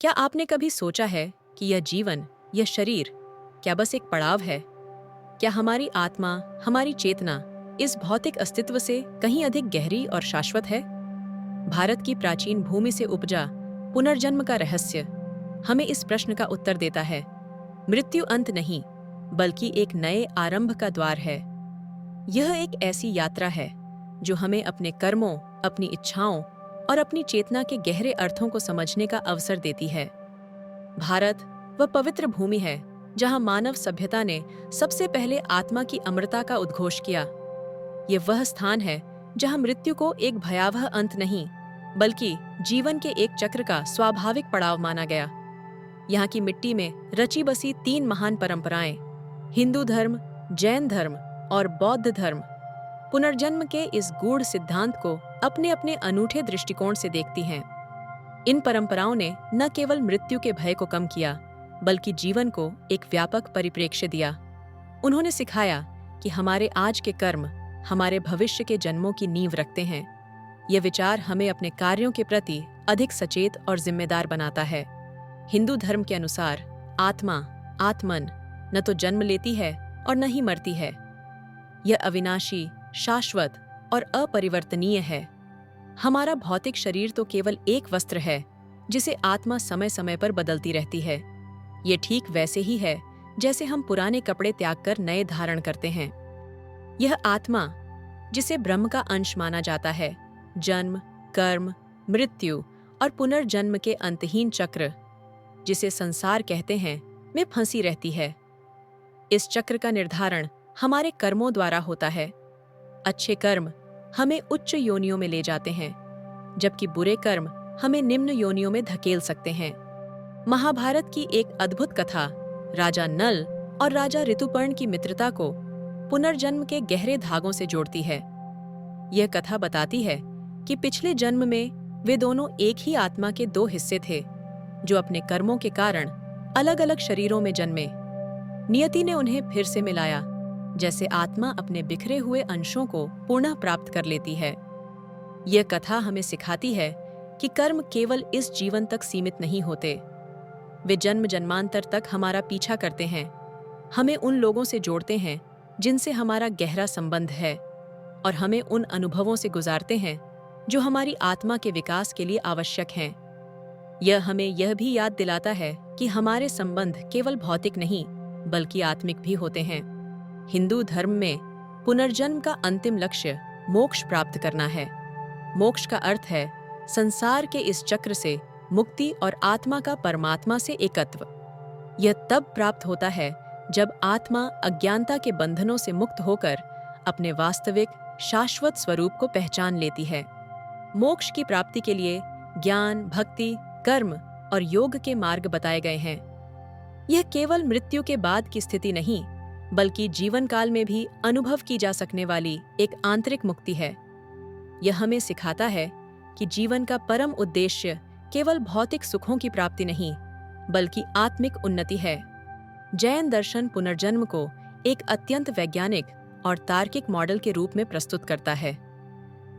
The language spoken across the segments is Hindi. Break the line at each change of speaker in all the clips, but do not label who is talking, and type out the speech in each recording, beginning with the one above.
क्या आपने कभी सोचा है कि यह जीवन, यह शरीर, क्या बस एक पड़ाव है? क्या हमारी आत्मा, हमारी चेतना इस भौतिक अस्तित्व से कहीं अधिक गहरी और शाश्वत है? भारत की प्राचीन भूमि से उपजा पुनर्जन्म का रहस्य हमें इस प्रश्न का उत्तर देता है। मृत्यु अंत नहीं, बल्कि एक नए आरंभ का द्वार है। यह एक ऐसी यात्रा है जो हमें अपने कर्मों, अपनी इच्छाओं और अपनी चेतना के गहरे अर्थों को समझने का अवसर देती है। भारत वह पवित्र भूमि है जहां मानव सभ्यता ने सबसे पहले आत्मा की अमरता का उद्घोष किया। ये वह स्थान है जहां मृत्यु को एक भयावह अंत नहीं, बल्कि जीवन के एक चक्र का स्वाभाविक पड़ाव माना गया। यहाँ की मिट्टी में रची बसी तीन महान परंपराएं, हिंदू धर्म, जैन धर्म और बौद्ध धर्म, पुनर्जन्म के इस गूढ़ सिद्धांत को अपने अपने अनूठे दृष्टिकोण से देखती हैं। इन परंपराओं ने न केवल मृत्यु के भय को कम किया, बल्कि जीवन को एक व्यापक परिप्रेक्ष्य दिया। उन्होंने सिखाया कि हमारे आज के कर्म हमारे भविष्य के जन्मों की नींव रखते हैं। यह विचार हमें अपने कार्यों के प्रति अधिक सचेत और जिम्मेदार बनाता है। हिंदू धर्म के अनुसार आत्मा, आत्मन न तो जन्म लेती है और न ही मरती है। यह अविनाशी, शाश्वत और अपरिवर्तनीय है। हमारा भौतिक शरीर तो केवल एक वस्त्र है जिसे आत्मा समय समय पर बदलती रहती है। ये ठीक वैसे ही है जैसे हम पुराने कपड़े त्याग कर नए धारण करते हैं। यह आत्मा, जिसे ब्रह्म का अंश माना जाता है, जन्म, कर्म, मृत्यु और पुनर्जन्म के अंतहीन चक्र, जिसे संसार कहते हैं, में फंसी रहती है। इस चक्र का निर्धारण हमारे कर्मों द्वारा होता है। अच्छे कर्म हमें उच्च योनियों में ले जाते हैं, जबकि बुरे कर्म हमें निम्न योनियों में धकेल सकते हैं। महाभारत की एक अद्भुत कथा राजा नल और राजा ऋतुपर्ण की मित्रता को पुनर्जन्म के गहरे धागों से जोड़ती है। यह कथा बताती है कि पिछले जन्म में वे दोनों एक ही आत्मा के दो हिस्से थे, जो अपने कर्मों के कारण अलग अलग शरीरों में जन्मे। नियति ने उन्हें फिर से मिलाया, जैसे आत्मा अपने बिखरे हुए अंशों को पुनः प्राप्त कर लेती है। यह कथा हमें सिखाती है कि कर्म केवल इस जीवन तक सीमित नहीं होते। वे जन्म जन्मांतर तक हमारा पीछा करते हैं, हमें उन लोगों से जोड़ते हैं जिनसे हमारा गहरा संबंध है, और हमें उन अनुभवों से गुजारते हैं जो हमारी आत्मा के विकास के लिए आवश्यक हैं। यह हमें यह भी याद दिलाता है कि हमारे संबंध केवल भौतिक नहीं, बल्कि आत्मिक भी होते हैं। हिंदू धर्म में पुनर्जन्म का अंतिम लक्ष्य मोक्ष प्राप्त करना है। मोक्ष का अर्थ है संसार के इस चक्र से मुक्ति और आत्मा का परमात्मा से एकत्व। यह तब प्राप्त होता है जब आत्मा अज्ञानता के बंधनों से मुक्त होकर अपने वास्तविक शाश्वत स्वरूप को पहचान लेती है। मोक्ष की प्राप्ति के लिए ज्ञान, भक्ति, कर्म और योग के मार्ग बताए गए हैं। यह केवल मृत्यु के बाद की स्थिति नहीं, बल्कि जीवन काल में भी अनुभव की जा सकने वाली एक आंतरिक मुक्ति है। यह हमें सिखाता है कि जीवन का परम उद्देश्य केवल भौतिक सुखों की प्राप्ति नहीं, बल्कि आत्मिक उन्नति है। जैन दर्शन पुनर्जन्म को एक अत्यंत वैज्ञानिक और तार्किक मॉडल के रूप में प्रस्तुत करता है।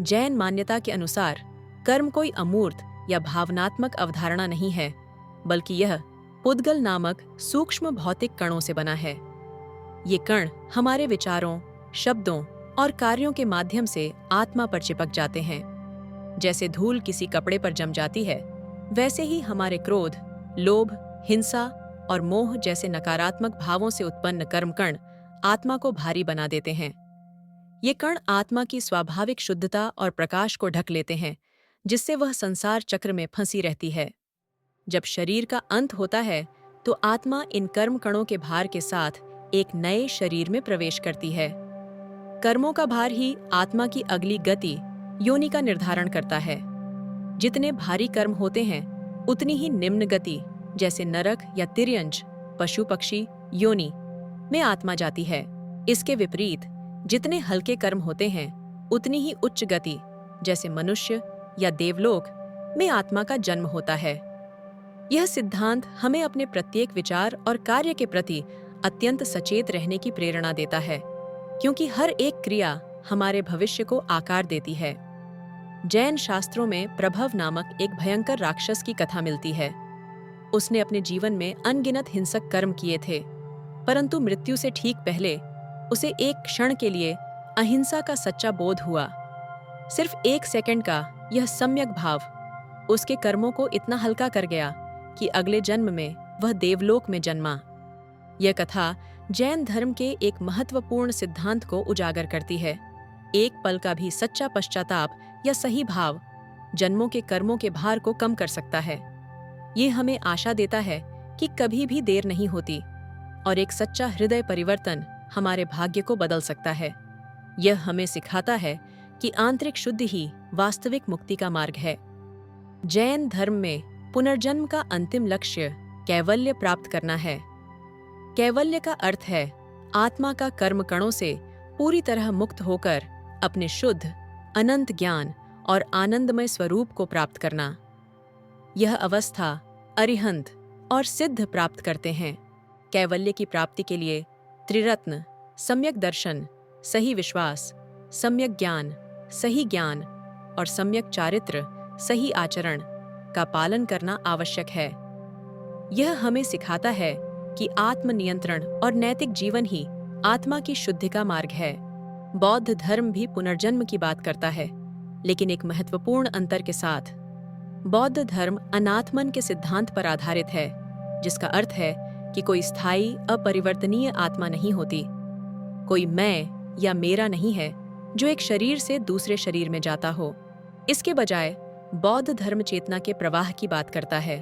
जैन मान्यता के अनुसार कर्म कोई अमूर्त या भावनात्मक अवधारणा नहीं है, बल्कि यह पुद्गल नामक सूक्ष्म भौतिक कणों से बना है। ये कण हमारे विचारों, शब्दों और कार्यों के माध्यम से आत्मा पर चिपक जाते हैं। जैसे धूल किसी कपड़े पर जम जाती है, वैसे ही हमारे क्रोध, लोभ, हिंसा और मोह जैसे नकारात्मक भावों से उत्पन्न कर्मकण आत्मा को भारी बना देते हैं। ये कण आत्मा की स्वाभाविक शुद्धता और प्रकाश को ढक लेते हैं, जिससे वह संसार चक्र में फंसी रहती है। जब शरीर का अंत होता है, तो आत्मा इन कर्म कणों के भार के साथ एक नए शरीर में प्रवेश करती है। कर्मों का भार ही आत्मा की अगली गति, योनि का निर्धारण करता है। जितने भारी कर्म होते हैं, उतनी ही निम्न गति, जैसे नरक या तिर्यंच, पशु पक्षी योनि, में आत्मा जाती है। इसके विपरीत जितने हल्के कर्म होते हैं, उतनी ही उच्च गति, जैसे मनुष्य या देवलोक, में आत्मा का जन्म होता है। यह सिद्धांत हमें अपने प्रत्येक विचार और कार्य के प्रति अत्यंत सचेत रहने की प्रेरणा देता है, क्योंकि हर एक क्रिया हमारे भविष्य को आकार देती है। जैन शास्त्रों में प्रभव नामक एक भयंकर राक्षस की कथा मिलती है। उसने अपने जीवन में अनगिनत हिंसक कर्म किए थे, परंतु मृत्यु से ठीक पहले उसे एक क्षण के लिए अहिंसा का सच्चा बोध हुआ। सिर्फ 1 सेकंड का यह सम्यक भाव उसके कर्मों को इतना हल्का कर गया कि अगले जन्म में वह देवलोक में जन्मा। यह कथा जैन धर्म के एक महत्वपूर्ण सिद्धांत को उजागर करती है। एक पल का भी सच्चा पश्चाताप या सही भाव जन्मों के कर्मों के भार को कम कर सकता है। ये हमें आशा देता है कि कभी भी देर नहीं होती और एक सच्चा हृदय परिवर्तन हमारे भाग्य को बदल सकता है। यह हमें सिखाता है कि आंतरिक शुद्धि ही वास्तविक मुक्ति का मार्ग है। जैन धर्म में पुनर्जन्म का अंतिम लक्ष्य कैवल्य प्राप्त करना है। कैवल्य का अर्थ है आत्मा का कर्म कणों से पूरी तरह मुक्त होकर अपने शुद्ध, अनंत ज्ञान और आनंदमय स्वरूप को प्राप्त करना। यह अवस्था अरिहंत और सिद्ध प्राप्त करते हैं। कैवल्य की प्राप्ति के लिए त्रिरत्न, सम्यक दर्शन, सही विश्वास, सम्यक ज्ञान, सही ज्ञान और सम्यक चारित्र, सही आचरण का पालन करना आवश्यक है। यह हमें सिखाता है कि आत्मनियंत्रण और नैतिक जीवन ही आत्मा की शुद्धि का मार्ग है। बौद्ध धर्म भी पुनर्जन्म की बात करता है, लेकिन एक महत्वपूर्ण अंतर के साथ। बौद्ध धर्म अनात्मन के सिद्धांत पर आधारित है, जिसका अर्थ है कि कोई स्थायी अपरिवर्तनीय आत्मा नहीं होती। कोई मैं या मेरा नहीं है जो एक शरीर से दूसरे शरीर में जाता हो। इसके बजाय बौद्ध धर्म चेतना के प्रवाह की बात करता है।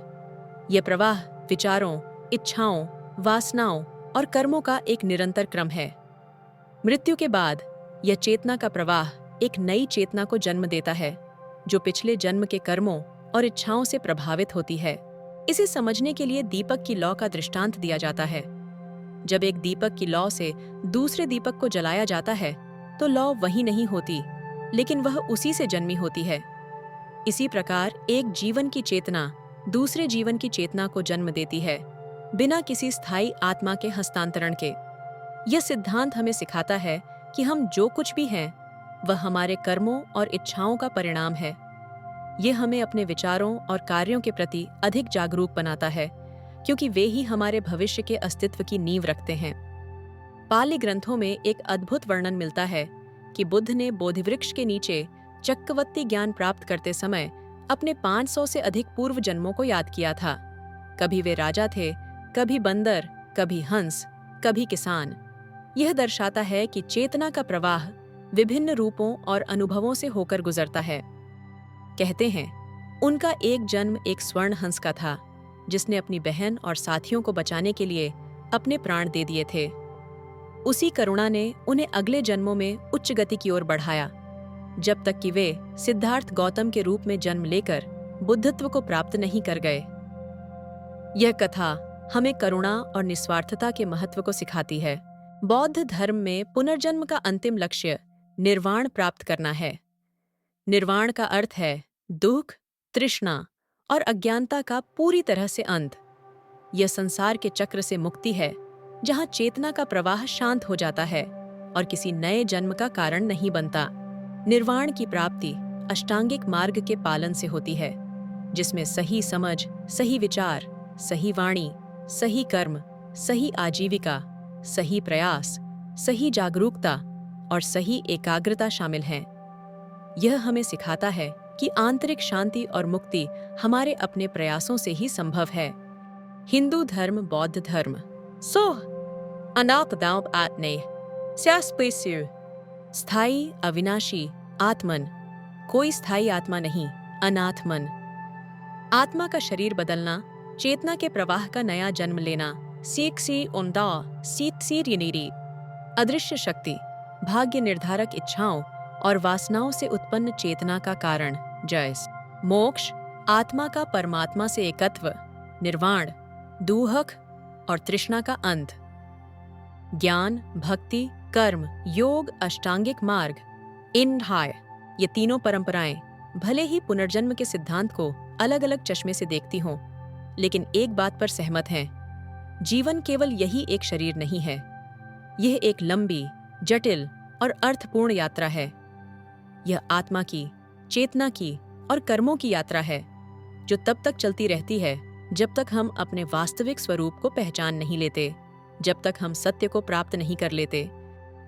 यह प्रवाह विचारों, इच्छाओं, वासनाओं और कर्मों का एक निरंतर क्रम है। मृत्यु के बाद यह चेतना का प्रवाह एक नई चेतना को जन्म देता है, जो पिछले जन्म के कर्मों और इच्छाओं से प्रभावित होती है। इसे समझने के लिए दीपक की लौ का दृष्टांत दिया जाता है। जब एक दीपक की लौ से दूसरे दीपक को जलाया जाता है, तो लौ वही नहीं होती, लेकिन वह उसी से जन्मी होती है। इसी प्रकार एक जीवन की चेतना दूसरे जीवन की चेतना को जन्म देती है, बिना किसी स्थायी आत्मा के हस्तांतरण के। यह सिद्धांत हमें सिखाता है कि हम जो कुछ भी हैं, वह हमारे कर्मों और इच्छाओं का परिणाम है। यह हमें अपने विचारों और कार्यों के प्रति अधिक जागरूक बनाता है, क्योंकि वे ही हमारे भविष्य के अस्तित्व की नींव रखते हैं। पाली ग्रंथों में एक अद्भुत वर्णन मिलता है कि बुद्ध ने बोधिवृक्ष के नीचे चक्रवत्ती ज्ञान प्राप्त करते समय अपने 500 से अधिक पूर्व जन्मों को याद किया था। कभी वे राजा थे, कभी बंदर, कभी हंस, कभी किसान। यह दर्शाता है कि चेतना का प्रवाह विभिन्न रूपों और अनुभवों से होकर गुजरता है। कहते हैं, उनका एक जन्म एक स्वर्ण हंस का था, जिसने अपनी बहन और साथियों को बचाने के लिए अपने प्राण दे दिए थे। उसी करुणा ने उन्हें अगले जन्मों में उच्च गति की ओर बढ़ाया, जब तक कि वे सिद्धार्थ गौतम के रूप में जन्म लेकर बुद्धत्व को प्राप्त नहीं कर गए। यह कथा हमें करुणा और निस्वार्थता के महत्व को सिखाती है। बौद्ध धर्म में पुनर्जन्म का अंतिम लक्ष्य निर्वाण प्राप्त करना है। निर्वाण का अर्थ है दुख, तृष्णा और अज्ञानता का पूरी तरह से अंत। यह संसार के चक्र से मुक्ति है, जहाँ चेतना का प्रवाह शांत हो जाता है और किसी नए जन्म का कारण नहीं बनता। निर्वाण की प्राप्ति अष्टांगिक मार्ग के पालन से होती है, जिसमें सही समझ, सही विचार, सही वाणी, सही कर्म, सही आजीविका, सही प्रयास, सही जागरूकता और सही एकाग्रता शामिल हैं। यह हमें सिखाता है कि आंतरिक शांति और मुक्ति हमारे अपने प्रयासों से ही संभव है। हिंदू धर्म, बौद्ध धर्म। स्थायी, अविनाशी, आत्मन। कोई स्थायी आत्मा नहीं, अनात्मन। आत्मा का शरीर बदलना, चेतना के प्रवाह का नया जन्म लेना। अदृश्य शक्ति, भाग्य निर्धारक इच्छाओं और वासनाओं से उत्पन्न चेतना का कारण। जैस मोक्ष, आत्मा का परमात्मा से एकत्व। निर्वाण, दूहक और तृष्णा का अंत। ज्ञान, भक्ति, कर्म, योग, अष्टांगिक मार्ग, इनहाय। ये तीनों परंपराएं भले ही पुनर्जन्म के सिद्धांत को अलग अलग चश्मे से देखती हों, लेकिन एक बात पर सहमत हैं। जीवन केवल यही एक शरीर नहीं है। यह एक लंबी, जटिल और अर्थपूर्ण यात्रा है। यह आत्मा की, चेतना की और कर्मों की यात्रा है, जो तब तक चलती रहती है जब तक हम अपने वास्तविक स्वरूप को पहचान नहीं लेते, जब तक हम सत्य को प्राप्त नहीं कर लेते।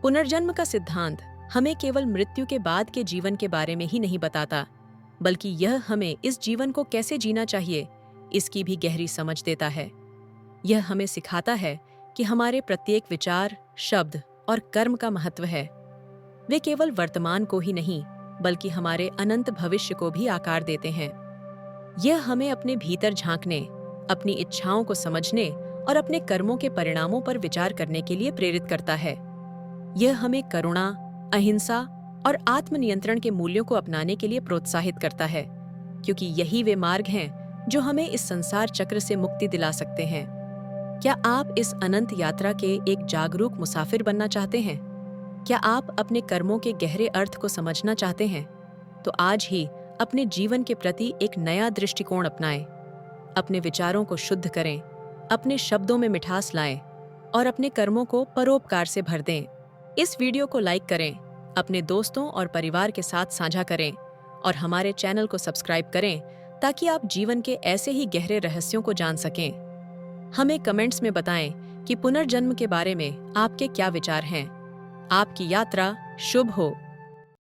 पुनर्जन्म का सिद्धांत हमें केवल मृत्यु के बाद के जीवन के बारे में ही नहीं बताता, बल्कि यह हमें इस जीवन को कैसे जीना चाहिए, इसकी भी गहरी समझ देता है। यह हमें सिखाता है कि हमारे प्रत्येक विचार, शब्द और कर्म का महत्व है। वे केवल वर्तमान को ही नहीं, बल्कि हमारे अनंत भविष्य को भी आकार देते हैं। यह हमें अपने भीतर झांकने, अपनी इच्छाओं को समझने और अपने कर्मों के परिणामों पर विचार करने के लिए प्रेरित करता है। यह हमें करुणा, अहिंसा और आत्मनियंत्रण के मूल्यों को अपनाने के लिए प्रोत्साहित करता है, क्योंकि यही वे मार्ग हैं जो हमें इस संसार चक्र से मुक्ति दिला सकते हैं। क्या आप इस अनंत यात्रा के एक जागरूक मुसाफिर बनना चाहते हैं? क्या आप अपने कर्मों के गहरे अर्थ को समझना चाहते हैं? तो आज ही अपने जीवन के प्रति एक नया दृष्टिकोण अपनाएं। अपने विचारों को शुद्ध करें, अपने शब्दों में मिठास लाएं और अपने कर्मों को परोपकार से भर दें। इस वीडियो को लाइक करें, अपने दोस्तों और परिवार के साथ साझा करें और हमारे चैनल को सब्सक्राइब करें ताकि आप जीवन के ऐसे ही गहरे रहस्यों को जान सकें। हमें कमेंट्स में बताएं कि पुनर्जन्म के बारे में आपके क्या विचार हैं। आपकी यात्रा शुभ हो।